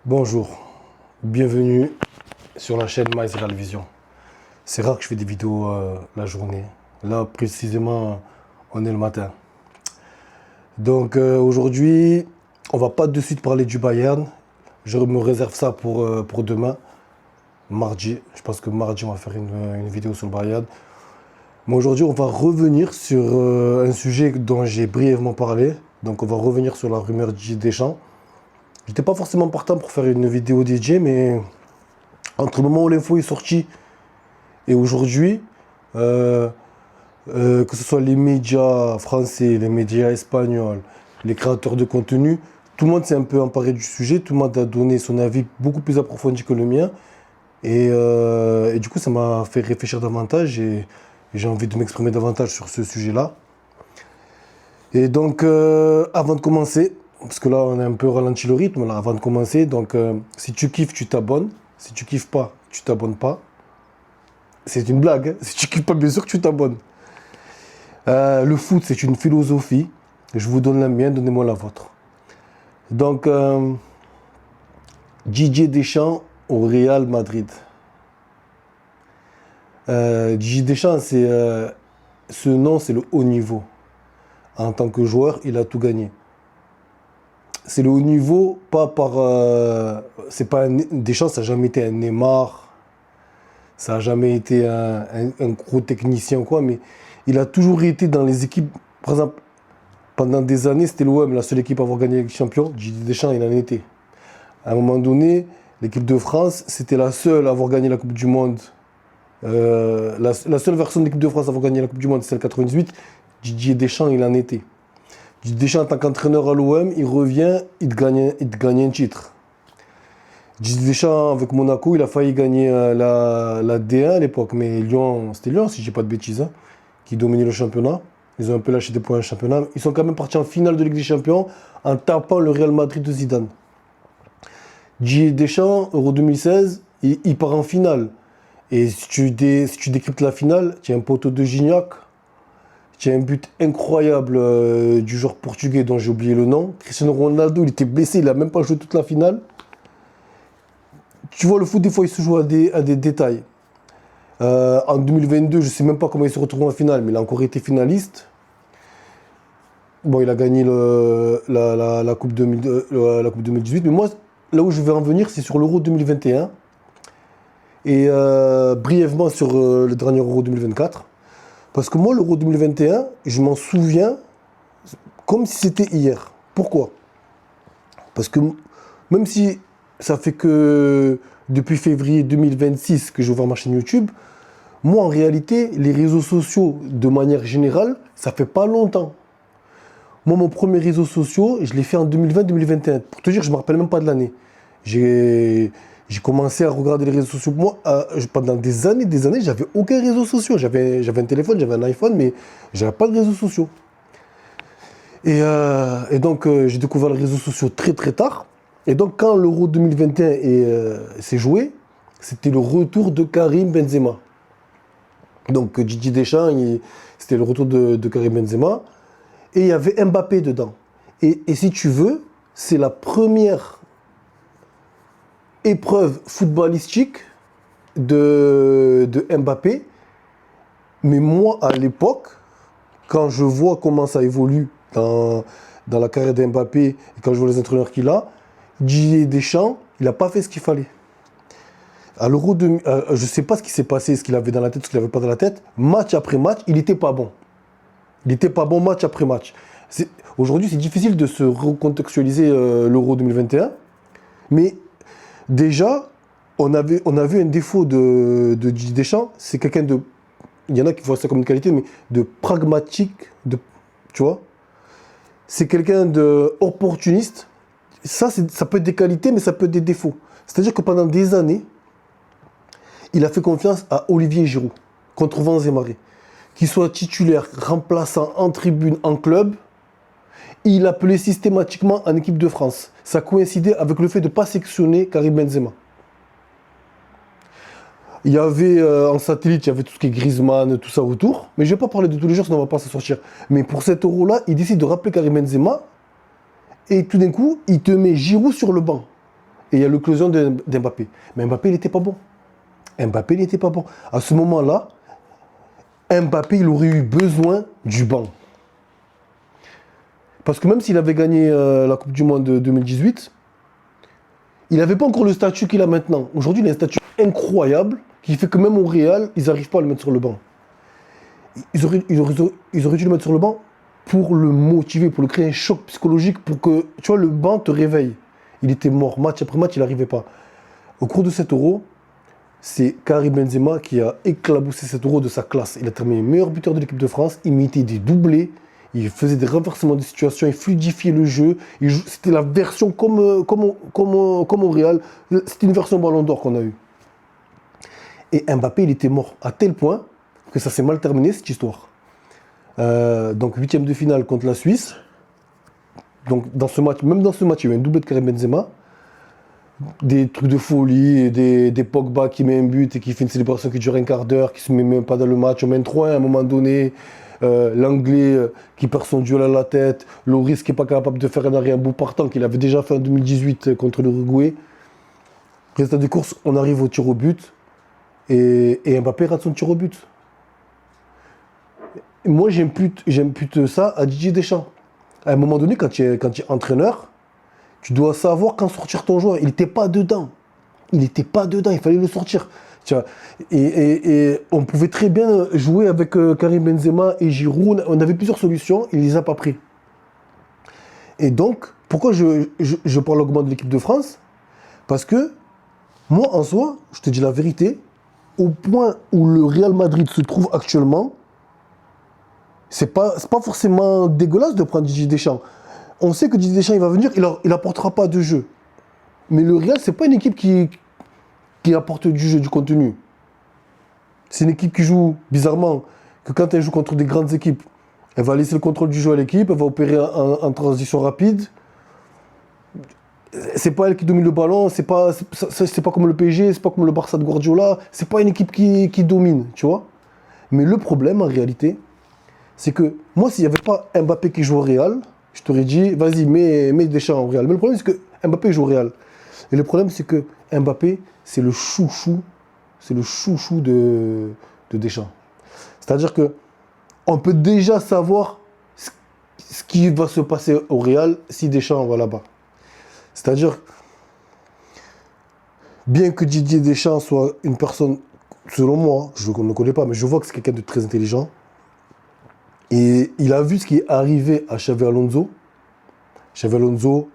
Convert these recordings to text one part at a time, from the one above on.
Bonjour, bienvenue sur la chaîne MyZeral Vision. C'est rare que je fais des vidéos la journée. Là, précisément, on est le matin. Donc aujourd'hui, on va pas de suite parler du Bayern. Je me réserve ça pour demain, mardi. Je pense que mardi, on va faire une vidéo sur le Bayern. Mais aujourd'hui, on va revenir sur un sujet dont j'ai brièvement parlé. Donc on va revenir sur la rumeur Didier Deschamps. J'étais pas forcément partant pour faire une vidéo DJ, mais entre le moment où l'info est sortie et aujourd'hui, euh, que ce soit les médias français, les médias espagnols, les créateurs de contenu, tout le monde s'est un peu emparé du sujet, tout le monde a donné son avis beaucoup plus approfondi que le mien. Et du coup, ça m'a fait réfléchir davantage et j'ai envie de m'exprimer davantage sur ce sujet-là. Et donc, avant de commencer, parce que là, on a un peu ralenti le rythme, là, avant de commencer, donc, si tu kiffes, tu t'abonnes. Si tu kiffes pas, tu t'abonnes pas. C'est une blague, hein. Si tu kiffes pas, bien sûr que tu t'abonnes. Le foot, c'est une philosophie. Je vous donne la mienne, donnez-moi la vôtre. Donc, Didier Deschamps au Real Madrid. Didier Deschamps, ce nom, c'est le haut niveau. En tant que joueur, il a tout gagné. C'est le haut niveau, pas par. C'est pas Deschamps, ça n'a jamais été un Neymar, ça n'a jamais été un gros technicien ou quoi, mais il a toujours été dans les équipes. Par exemple, pendant des années, c'était l'OM, la seule équipe à avoir gagné la Ligue des Champions. Didier Deschamps, il en était. À un moment donné, l'équipe de France, c'était la seule à avoir gagné la Coupe du Monde. La seule version de l'équipe de France à avoir gagné la Coupe du Monde, c'est celle 98. Didier Deschamps, il en était. Deschamps, en tant qu'entraîneur à l'OM, il revient, il te gagne un titre. Didier Deschamps, avec Monaco, il a failli gagner la D1 à l'époque, mais Lyon, c'était Lyon, si je dis pas de bêtises, hein, qui dominait le championnat. Ils ont un peu lâché des points au championnat. Ils sont quand même partis en finale de Ligue des Champions en tapant le Real Madrid de Zidane. Didier Deschamps, Euro 2016, il part en finale. Et si tu décryptes la finale, tu as un poteau de Gignac. Il y a un but incroyable du joueur portugais dont j'ai oublié le nom. Cristiano Ronaldo, il était blessé, il n'a même pas joué toute la finale. Tu vois, le foot, des fois, il se joue à des détails. En 2022, je ne sais même pas comment il se retrouve en finale, mais il a encore été finaliste. Bon, il a gagné la Coupe 2000, la Coupe 2018. Mais moi, là où je vais en venir, c'est sur l'Euro 2021. Et brièvement sur le dernier Euro 2024. Parce que moi, l'Euro 2021, je m'en souviens comme si c'était hier. Pourquoi? Parce que même si ça fait que depuis février 2026 que j'ouvre ma chaîne YouTube, moi, en réalité, les réseaux sociaux, de manière générale, ça fait pas longtemps. Moi, mon premier réseau social, je l'ai fait en 2020-2021. Pour te dire, je ne me rappelle même pas de l'année. J'ai commencé à regarder les réseaux sociaux. Moi, pendant des années, j'avais aucun réseau social. J'avais un téléphone, j'avais un iPhone, mais j'avais pas de réseaux sociaux. Et donc, j'ai découvert les réseaux sociaux très très tard. Et donc, quand l'Euro 2021 s'est joué, c'était le retour de Karim Benzema. Donc, Didier Deschamps, c'était le retour de Karim Benzema. Et il y avait Mbappé dedans. Et si tu veux, c'est la première épreuve footballistique de Mbappé. Mais moi, à l'époque, quand je vois comment ça évolue dans la carrière d'Mbappé et quand je vois les entraîneurs qu'il a, Didier Deschamps, il n'a pas fait ce qu'il fallait. À l'Euro, je ne sais pas ce qui s'est passé, ce qu'il avait dans la tête, ce qu'il n'avait pas dans la tête. Match après match, il n'était pas bon. Il n'était pas bon match après match. Aujourd'hui, c'est difficile de se recontextualiser l'Euro 2021. Mais déjà, on a vu un défaut de Didier Deschamps. C'est quelqu'un de. Il y en a qui voient ça comme une qualité, mais de pragmatique. Tu vois? C'est quelqu'un d'opportuniste. Ça peut être des qualités, mais ça peut être des défauts. C'est-à-dire que pendant des années, il a fait confiance à Olivier Giroud contre vents et marées. Qu'il soit titulaire, remplaçant en tribune, en club, il appelait systématiquement en équipe de France. Ça coïncidait avec le fait de ne pas sectionner Karim Benzema. Il y avait en satellite, il y avait tout ce qui est Griezmann, tout ça autour. Mais je ne vais pas parler de tous les joueurs, sinon on ne va pas s'en sortir. Mais pour cet euro-là, il décide de rappeler Karim Benzema. Et tout d'un coup, il te met Giroud sur le banc. et il y a l'éclosion d'Mbappé. Mais Mbappé, il n'était pas bon. Mbappé, il n'était pas bon. À ce moment-là, Mbappé, il aurait eu besoin du banc. Parce que même s'il avait gagné la Coupe du Monde de 2018, il n'avait pas encore le statut qu'il a maintenant. Aujourd'hui, il a un statut incroyable qui fait que même au Real, ils n'arrivent pas à le mettre sur le banc. Ils auraient dû le mettre sur le banc pour le motiver, pour lui créer un choc psychologique, pour que tu vois, le banc te réveille. Il était mort, match après match, il n'arrivait pas. Au cours de cet Euro, c'est Karim Benzema qui a éclaboussé cet Euro de sa classe. Il a terminé meilleur buteur de l'équipe de France, il mettait des doublés, il faisait des renversements de situation, il fluidifiait le jeu. C'était la version comme au Real. C'était une version Ballon d'Or qu'on a eue. Et Mbappé, il était mort à tel point que ça s'est mal terminé, cette histoire. Donc, huitième de finale contre la Suisse. Donc, même dans ce match, il y a eu un doublé de Karim Benzema. Des trucs de folie, des Pogba qui met un but et qui fait une célébration qui dure un quart d'heure, qui se met même pas dans le match. On mène 3-1 à un moment donné. L'Anglais qui perd son duel à la tête. Lloris qui n'est pas capable de faire un arrêt à bout partant qu'il avait déjà fait en 2018 contre l'Uruguay. Résultat de course, on arrive au tir au but. Et Mbappé rate son tir au but. Moi, j'impute ça à Didier Deschamps. À un moment donné, quand tu es entraîneur, tu dois savoir quand sortir ton joueur. Il n'était pas dedans. Il fallait le sortir. Tu vois. Et on pouvait très bien jouer avec Karim Benzema et Giroud. On avait plusieurs solutions, il ne les a pas pris. Et donc, pourquoi je parle longuement de l'équipe de France? Parce que, moi, en soi, je te dis la vérité, au point où le Real Madrid se trouve actuellement, c'est pas forcément dégueulasse de prendre Didier Deschamps. On sait que Didier Deschamps, il va venir, il apportera pas de jeu. Mais le Real, c'est pas une équipe qui apporte du jeu, du contenu. C'est une équipe qui joue, bizarrement, que quand elle joue contre des grandes équipes, elle va laisser le contrôle du jeu à l'équipe, elle va opérer en transition rapide. C'est pas elle qui domine le ballon, c'est pas comme le PSG, c'est pas comme le Barça de Guardiola, c'est pas une équipe qui domine, tu vois. Mais le problème, en réalité, c'est que moi, s'il n'y avait pas Mbappé qui joue au Real, je t'aurais dit, vas-y, mets Deschamps au Real. Mais le problème, c'est que Mbappé joue au Real. Et le problème, c'est que Mbappé, c'est le chouchou de Deschamps. C'est-à-dire que on peut déjà savoir ce qui va se passer au Real si Deschamps va là-bas. C'est-à-dire, bien que Didier Deschamps soit une personne, selon moi, je ne le connais pas, mais je vois que c'est quelqu'un de très intelligent. Et il a vu ce qui est arrivé à Xavi Alonso. Xavi Alonso,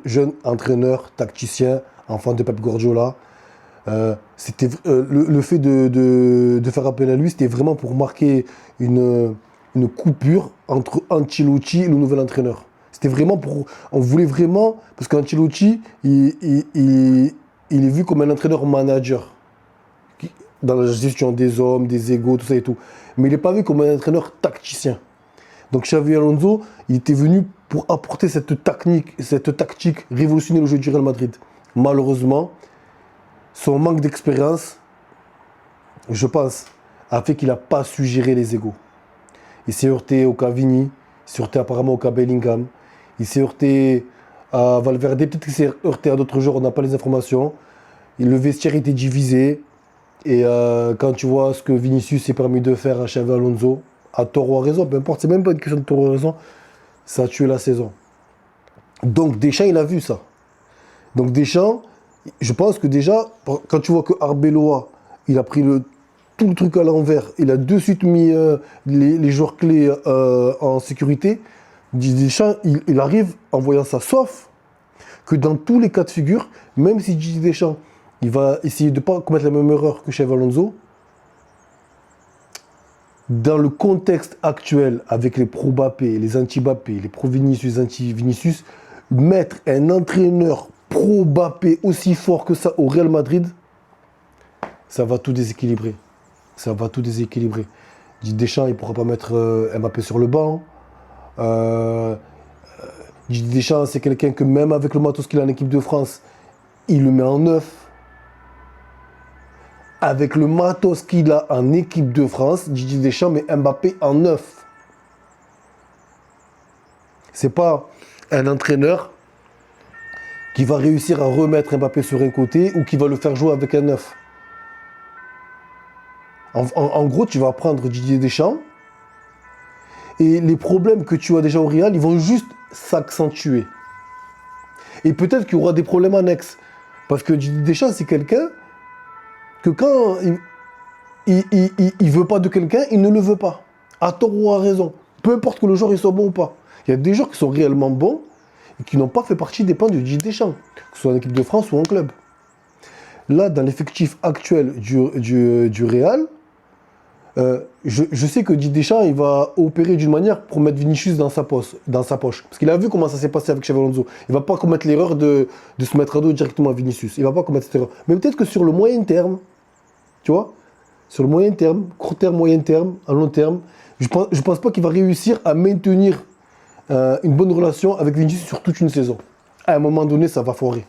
jeune entraîneur, tacticien, enfant de Pep Guardiola. Le fait de faire appel à lui, c'était vraiment pour marquer une coupure entre Ancelotti et le nouvel entraîneur. C'était vraiment pour... On voulait vraiment... Parce qu'Ancelotti, il est vu comme un entraîneur-manager. Dans la gestion des hommes, des égos, tout ça et tout. Mais il n'est pas vu comme un entraîneur tacticien. Donc Xavi Alonso, il était venu pour apporter cette tactique, révolutionner le jeu du Real Madrid. Malheureusement, son manque d'expérience, je pense, a fait qu'il n'a pas su gérer les égos. Il s'est heurté au cas Vini, il s'est heurté apparemment au cas Bellingham, il s'est heurté à Valverde, peut-être qu'il s'est heurté à d'autres joueurs, on n'a pas les informations. Le vestiaire était divisé. Et quand tu vois ce que Vinicius s'est permis de faire à Xavi Alonso, à tort ou à raison, peu importe, c'est même pas une question de tort ou à raison, ça a tué la saison. Donc Deschamps, il a vu ça. Donc Deschamps, je pense que déjà, quand tu vois que Arbeloa, il a pris tout le truc à l'envers, il a de suite mis les joueurs clés en sécurité, Deschamps, il arrive en voyant ça, sauf que dans tous les cas de figure, même si Didier Deschamps, il va essayer de ne pas commettre la même erreur que Xavi Alonso. Dans le contexte actuel, avec les pro-Mbappé, les anti-Mbappé, les pro-Vinicius, les anti-Vinicius, mettre un entraîneur pro-Mbappé aussi fort que ça au Real Madrid, ça va tout déséquilibrer. Ça va tout déséquilibrer. Didier Deschamps, il ne pourra pas mettre Mbappé sur le banc. Didier Deschamps, c'est quelqu'un que même avec le matos qu'il a en équipe de France, il le met en neuf. Avec le matos qu'il a en équipe de France, Didier Deschamps met Mbappé en neuf. C'est pas un entraîneur qui va réussir à remettre Mbappé sur un côté ou qui va le faire jouer avec un 9. En gros, tu vas prendre Didier Deschamps et les problèmes que tu as déjà au Real, ils vont juste s'accentuer. Et peut-être qu'il y aura des problèmes annexes. Parce que Didier Deschamps, c'est quelqu'un que quand il veut pas de quelqu'un, il ne le veut pas. À tort ou à raison. Peu importe que le joueur il soit bon ou pas. Il y a des joueurs qui sont réellement bons et qui n'ont pas fait partie des plans de Didier Deschamps, que ce soit en équipe de France ou en club. Là, dans l'effectif actuel du Real, je sais que Didier Deschamps, il va opérer d'une manière pour mettre Vinicius dans sa poche. Parce qu'il a vu comment ça s'est passé avec Xabi Alonso. Il ne va pas commettre l'erreur de se mettre à dos directement à Vinicius. Il ne va pas commettre cette erreur. Mais peut-être que sur le moyen terme, tu vois, sur le moyen terme, court terme, moyen terme, à long terme, je pense pas qu'il va réussir à maintenir une bonne relation avec Vinicius sur toute une saison. À un moment donné, ça va foirer.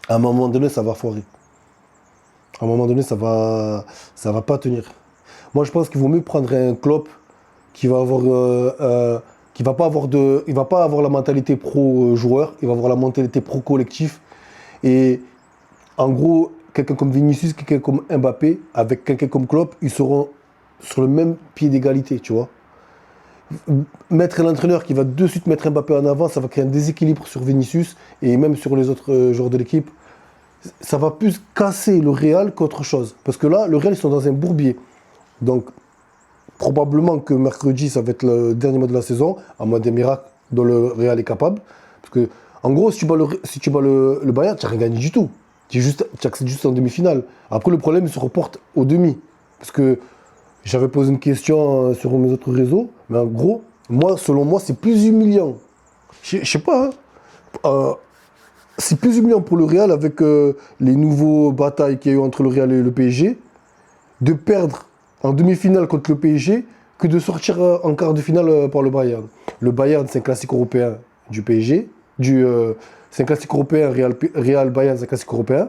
À un moment donné, ça va foirer. À un moment donné, ça va pas tenir. Moi, je pense qu'il vaut mieux prendre un Klopp qui va avoir, il va pas avoir la mentalité pro joueur, il va avoir la mentalité pro collectif. Et en gros, quelqu'un comme Vinicius, quelqu'un comme Mbappé, avec quelqu'un comme Klopp, ils seront sur le même pied d'égalité, tu vois. Mettre l'entraîneur qui va de suite mettre Mbappé en avant, ça va créer un déséquilibre sur Vinicius et même sur les autres joueurs de l'équipe. Ça va plus casser le Real qu'autre chose. Parce que là, le Real, ils sont dans un bourbier. Donc, probablement que mercredi, ça va être le dernier mois de la saison, à moins des miracles dont le Real est capable. Parce que, en gros, si tu bats le Bayern, tu n'as rien gagné du tout. Tu accèdes juste en demi-finale. Après, le problème se reporte au demi. Parce que j'avais posé une question sur mes autres réseaux, mais en gros, selon moi, c'est plus humiliant. Je sais pas, hein. C'est plus humiliant pour le Real avec les nouveaux batailles qu'il y a eu entre le Real et le PSG, de perdre en demi-finale contre le PSG que de sortir en quart de finale par le Bayern. Le Bayern, c'est un classique européen du PSG. C'est un classique européen, Real Bayern, c'est un classique européen.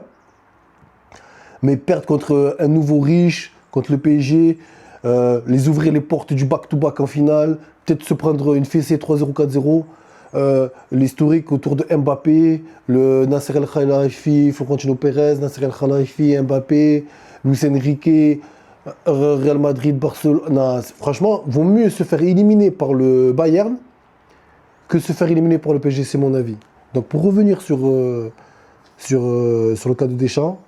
Mais perdre contre un nouveau riche, contre le PSG, les ouvrir les portes du back-to-back en finale, peut-être se prendre une fessée 3-0, 4-0. L'historique autour de Mbappé, le Nasser El Khelaifi, Florentino Pérez, Nasser El Khelaifi, Mbappé, Luis Enrique, Real Madrid, Barcelone. Franchement, vaut mieux se faire éliminer par le Bayern que se faire éliminer par le PSG, c'est mon avis. Donc pour revenir sur le cas de Deschamps,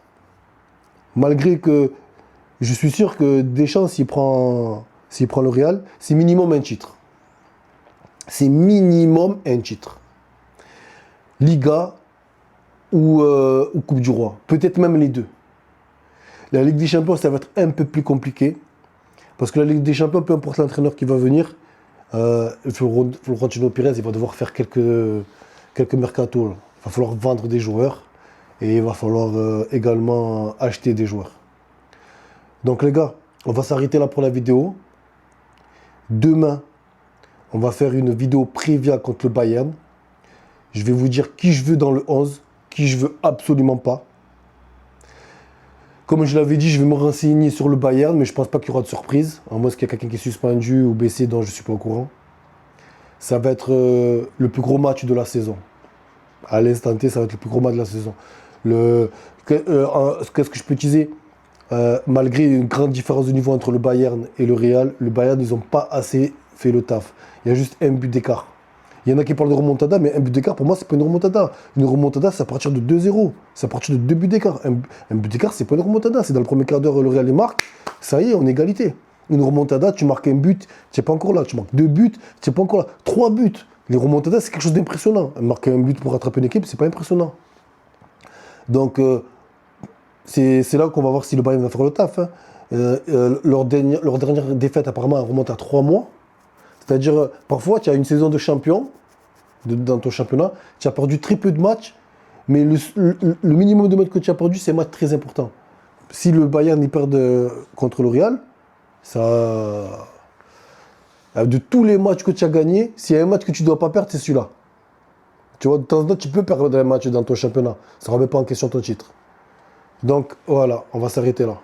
malgré que je suis sûr que Deschamps, s'il prend le Real, c'est minimum un titre. C'est minimum un titre. Liga ou Coupe du Roi. Peut-être même les deux. La Ligue des Champions, ça va être un peu plus compliqué. Parce que la Ligue des Champions, peu importe l'entraîneur qui va venir, Florentino Pérez, il va devoir faire quelques mercato. Il va falloir vendre des joueurs. Et il va falloir également acheter des joueurs. Donc les gars, on va s'arrêter là pour la vidéo. Demain, on va faire une vidéo prévia contre le Bayern. Je vais vous dire qui je veux dans le 11, qui je veux absolument pas. Comme je l'avais dit, je vais me renseigner sur le Bayern, mais je ne pense pas qu'il y aura de surprise. À moins qu'il y ait quelqu'un qui est suspendu ou blessé dont je ne suis pas au courant. Ça va être le plus gros match de la saison. À l'instant T, ça va être le plus gros match de la saison. Qu'est-ce que je peux utiliser malgré une grande différence de niveau entre le Bayern et le Real, le Bayern, ils n'ont pas assez fait le taf. Il y a juste un but d'écart. Il y en a qui parlent de remontada, mais un but d'écart, pour moi, c'est pas une remontada. Une remontada, c'est à partir de 2-0. C'est à partir de 2 buts d'écart. Un but d'écart, c'est pas une remontada. C'est dans le premier quart d'heure, le Real les marque. Ça y est, on est égalité. Une remontada, tu marques un but, tu n'es pas encore là. Tu marques 2 buts, tu n'es pas encore là. 3 buts. Les remontadas, c'est quelque chose d'impressionnant. Marquer un but pour rattraper une équipe, c'est pas impressionnant. Donc, c'est là qu'on va voir si le Bayern va faire le taf. Hein. Leur dernière défaite, apparemment, elle remonte à 3 mois. C'est-à-dire, parfois, tu as une saison de champion dans ton championnat, tu as perdu très peu de matchs, mais le minimum de matchs que tu as perdu, c'est un match très important. Si le Bayern y perd contre le Real, ça... De tous les matchs que tu as gagnés, s'il y a un match que tu ne dois pas perdre, c'est celui-là. Tu vois, de temps en temps, tu peux perdre un match dans ton championnat. Ça ne remet pas en question ton titre. Donc, voilà, on va s'arrêter là.